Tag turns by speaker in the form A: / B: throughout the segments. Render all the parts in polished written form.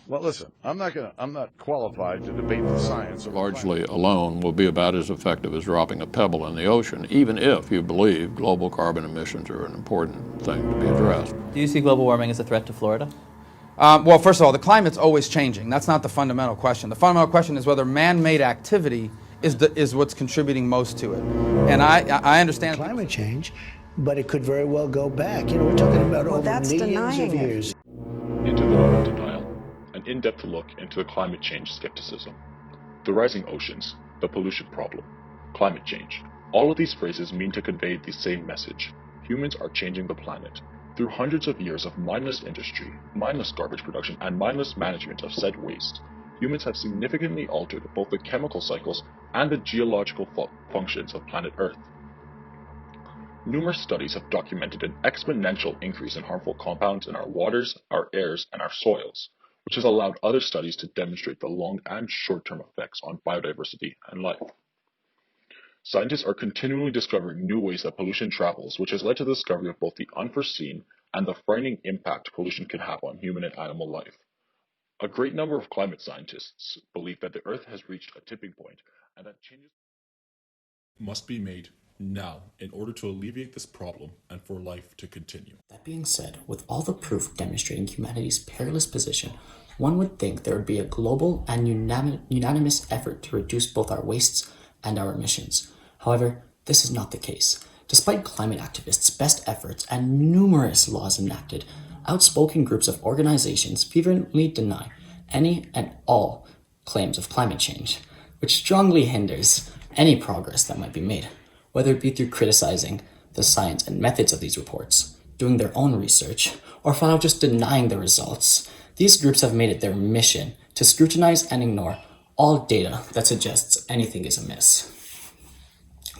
A: Well, listen, I'm not qualified to debate the science of
B: Largely alone will be about as effective as dropping a pebble in the ocean, even if you believe global carbon emissions are an important thing to be addressed.
C: Do you see global warming as a threat to Florida?
D: Well, first of all, the climate's always changing. That's not the fundamental question. The fundamental question is whether man-made activity is what's contributing most to it. And I understand
E: climate change, but it could very well go back. You know, we're talking about over millions of years.
F: Into the Moment of Denial, an in-depth look into the climate change skepticism. The rising oceans, the pollution problem, climate change. All of these phrases mean to convey the same message. Humans are changing the planet. Through hundreds of years of mindless industry, mindless garbage production, and mindless management of said waste, humans have significantly altered both the chemical cycles and the geological functions of planet Earth. Numerous studies have documented an exponential increase in harmful compounds in our waters, our airs, and our soils, which has allowed other studies to demonstrate the long and short-term effects on biodiversity and life. Scientists are continually discovering new ways that pollution travels, which has led to the discovery of both the unforeseen and the frightening impact pollution can have on human and animal life. A great number of climate scientists believe that the Earth has reached a tipping point and that changes must be made now in order to alleviate this problem and for life to continue.
G: That being said, with all the proof demonstrating humanity's perilous position, one would think there would be a global and unanimous effort to reduce both our wastes and our emissions. However, this is not the case. Despite climate activists' best efforts and numerous laws enacted, outspoken groups of organizations vehemently deny any and all claims of climate change, which strongly hinders any progress that might be made, whether it be through criticizing the science and methods of these reports, doing their own research, or flat out just denying the results. These groups have made it their mission to scrutinize and ignore all data that suggests anything is amiss.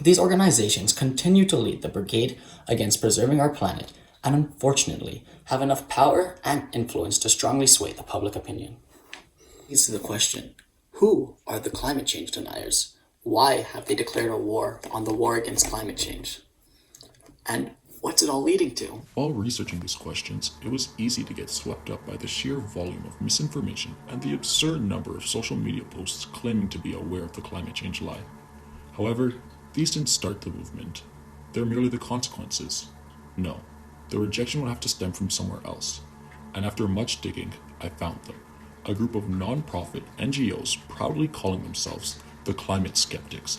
G: These organizations continue to lead the brigade against preserving our planet and unfortunately have enough power and influence to strongly sway the public opinion. Leads to the question, who are the climate change deniers? Why have they declared a war on the war against climate change? And what's it all leading to?
F: While researching these questions, it was easy to get swept up by the sheer volume of misinformation and the absurd number of social media posts claiming to be aware of the climate change lie. However, these didn't start the movement. They're merely the consequences. No, the rejection would have to stem from somewhere else. And after much digging, I found them. A group of non-profit NGOs proudly calling themselves the Climate Skeptics,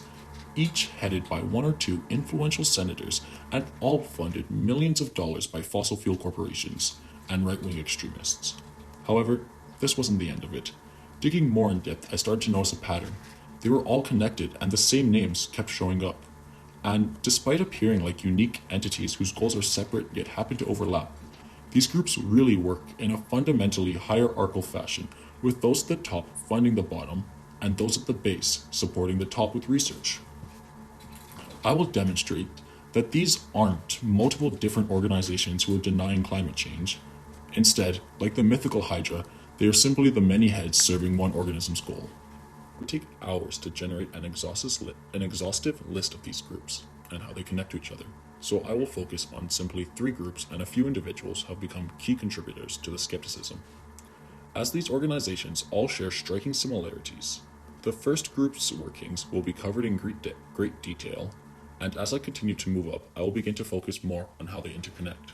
F: each headed by one or two influential senators and all funded millions of dollars by fossil fuel corporations and right-wing extremists. However, this wasn't the end of it. Digging more in depth, I started to notice a pattern. They were all connected and the same names kept showing up. And despite appearing like unique entities whose goals are separate yet happen to overlap, these groups really work in a fundamentally hierarchical fashion, with those at the top funding the bottom and those at the base supporting the top with research. I will demonstrate that these aren't multiple different organizations who are denying climate change. Instead, like the mythical Hydra, they are simply the many heads serving one organism's goal. It would take hours to generate an exhaustive list of these groups and how they connect to each other, so I will focus on simply 3 groups and a few individuals who have become key contributors to the skepticism. As these organizations all share striking similarities, the first group's workings will be covered in great detail, and as I continue to move up, I will begin to focus more on how they interconnect.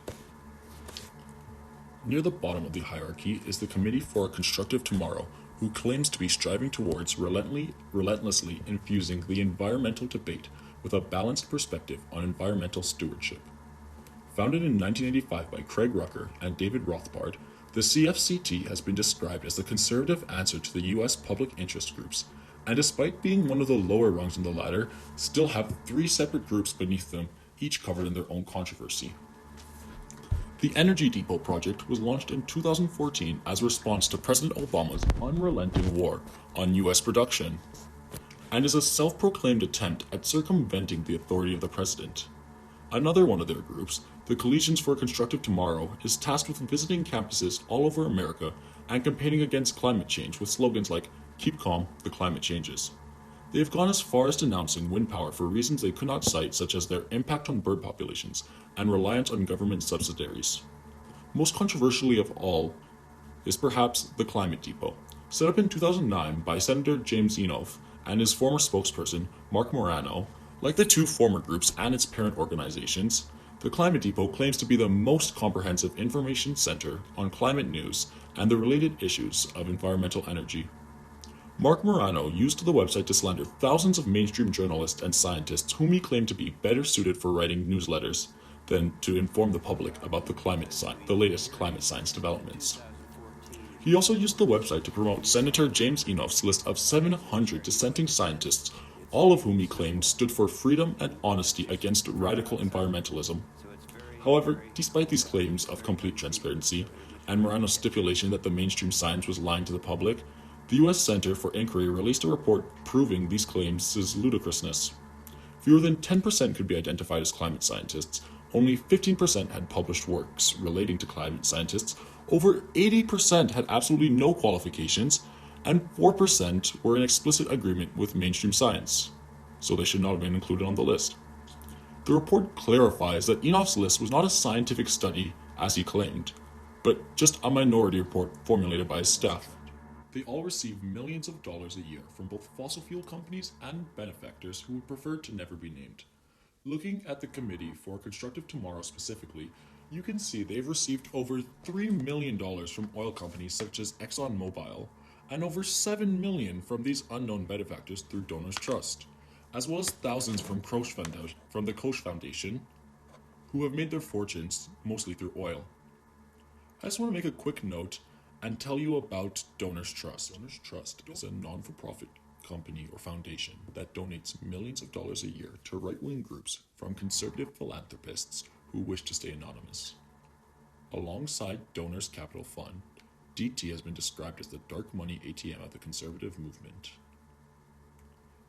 F: Near the bottom of the hierarchy is the Committee for a Constructive Tomorrow, who claims to be striving towards relentlessly infusing the environmental debate with a balanced perspective on environmental stewardship. Founded in 1985 by Craig Rucker and David Rothbard, the CFCT has been described as the conservative answer to the US public interest groups, and despite being one of the lower rungs on the ladder, still have 3 separate groups beneath them, each covered in their own controversy. The Energy Depot project was launched in 2014 as a response to President Obama's unrelenting war on US production, and is a self-proclaimed attempt at circumventing the authority of the president. Another one of their groups, the Coalitions for a Constructive Tomorrow, is tasked with visiting campuses all over America and campaigning against climate change with slogans like, "Keep calm, the climate changes." They have gone as far as denouncing wind power for reasons they could not cite, such as their impact on bird populations and reliance on government subsidiaries. Most controversially of all, is perhaps the Climate Depot. Set up in 2009 by Senator James Inhofe and his former spokesperson, Mark Morano, like the two former groups and its parent organizations, the Climate Depot claims to be the most comprehensive information center on climate news and the related issues of environmental energy. Mark Morano used the website to slander thousands of mainstream journalists and scientists whom he claimed to be better suited for writing newsletters than to inform the public about the latest climate science developments. He also used the website to promote Senator James Inhofe's list of 700 dissenting scientists, all of whom he claimed stood for freedom and honesty against radical environmentalism. However, despite these claims of complete transparency and Morano's stipulation that the mainstream science was lying to the public, the U.S. Center for Inquiry released a report proving these claims' ludicrousness. Fewer than 10% could be identified as climate scientists, only 15% had published works relating to climate scientists, over 80% had absolutely no qualifications, and 4% were in explicit agreement with mainstream science, so they should not have been included on the list. The report clarifies that Inhofe's list was not a scientific study, as he claimed, but just a minority report formulated by his staff. They all receive millions of dollars a year from both fossil fuel companies and benefactors who would prefer to never be named. Looking at the Committee for a Constructive Tomorrow specifically, you can see they've received over $3 million from oil companies such as ExxonMobil, and over $7 million from these unknown benefactors through Donors Trust, as well as thousands from the Koch Foundation, who have made their fortunes mostly through oil. I just want to make a quick note and tell you about Donors Trust. Donors Trust is a non-for-profit company or foundation that donates millions of dollars a year to right-wing groups from conservative philanthropists who wish to stay anonymous. Alongside Donors Capital Fund, DT has been described as the dark money ATM of the conservative movement.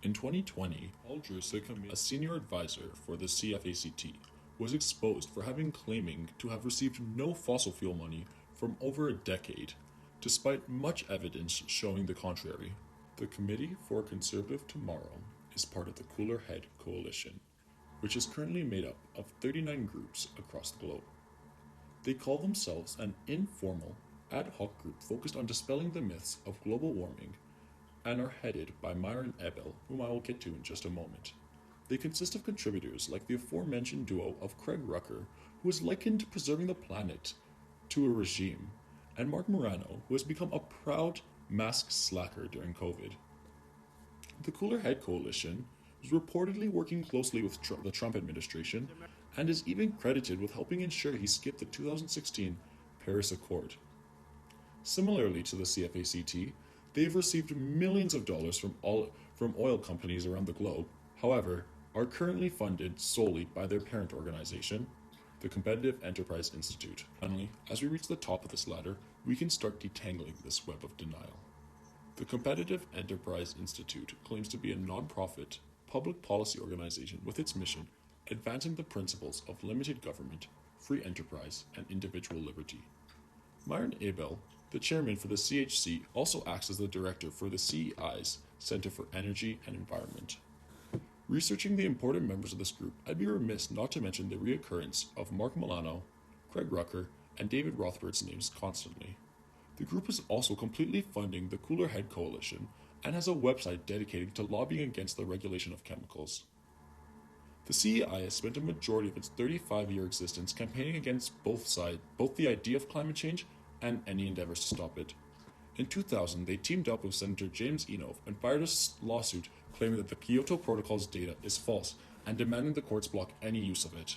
F: In 2020, Paul Drusik, a senior advisor for the CFACT, was exposed for claiming to have received no fossil fuel money from over a decade, despite much evidence showing the contrary. The Committee for a Conservative Tomorrow is part of the Cooler Head Coalition, which is currently made up of 39 groups across the globe. They call themselves an informal, ad hoc group focused on dispelling the myths of global warming and are headed by Myron Ebel, whom I will get to in just a moment. They consist of contributors like the aforementioned duo of Craig Rucker, who is likened preserving the planet to a regime, and Mark Morano, who has become a proud mask slacker during COVID. The Cooler Head Coalition is reportedly working closely with the Trump administration and is even credited with helping ensure he skipped the 2016 Paris Accord. Similarly to the CFACT, they've received millions of dollars from oil companies around the globe, however, are currently funded solely by their parent organization, the Competitive Enterprise Institute. Finally, as we reach the top of this ladder, we can start detangling this web of denial. The Competitive Enterprise Institute claims to be a non-profit, public policy organization with its mission advancing the principles of limited government, free enterprise, and individual liberty. Myron Abel, the chairman for the CHC, also acts as the director for the CEI's Center for Energy and Environment. Researching the important members of this group, I'd be remiss not to mention the reoccurrence of Mark Milano, Craig Rucker, and David Rothbert's names constantly. The group is also completely funding the Cooler Head Coalition and has a website dedicated to lobbying against the regulation of chemicals. The CEI has spent a majority of its 35-year existence campaigning against both the idea of climate change and any endeavors to stop it. In 2000, they teamed up with Senator James Inhofe and filed a lawsuit claiming that the Kyoto Protocol's data is false and demanding the courts block any use of it.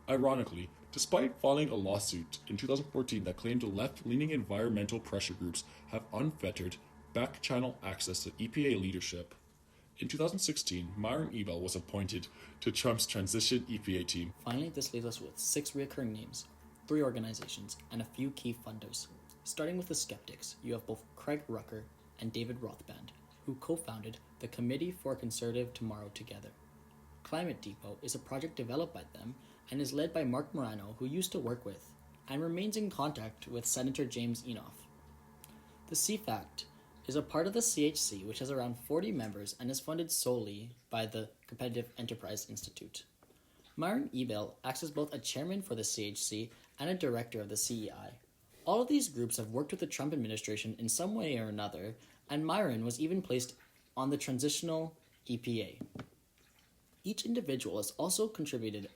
F: Ironically, despite filing a lawsuit in 2014 that claimed left-leaning environmental pressure groups have unfettered back-channel access to EPA leadership, in 2016, Myron Ebel was appointed to Trump's transition EPA team.
G: Finally, this leaves us with 6 recurring names, 3 organizations, and a few key funders. Starting with the skeptics, you have both Craig Rucker and David Rothband, who co-founded the Committee for a Conservative Tomorrow together. Climate Depot is a project developed by them and is led by Mark Morano, who used to work with and remains in contact with Senator James Inhofe. The CFACT is a part of the CHC, which has around 40 members and is funded solely by the Competitive Enterprise Institute. Myron Ebel acts as both a chairman for the CHC and a director of the CEI. All of these groups have worked with the Trump administration in some way or another, and Myron was even placed on the transitional EPA. Each individual has also contributed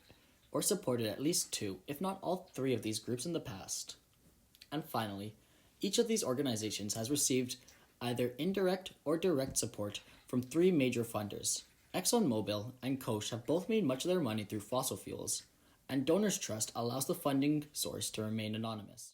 G: or supported at least two, if not all three of these groups in the past. And finally, each of these organizations has received either indirect or direct support from three major funders. ExxonMobil and Koch have both made much of their money through fossil fuels, and Donors Trust allows the funding source to remain anonymous.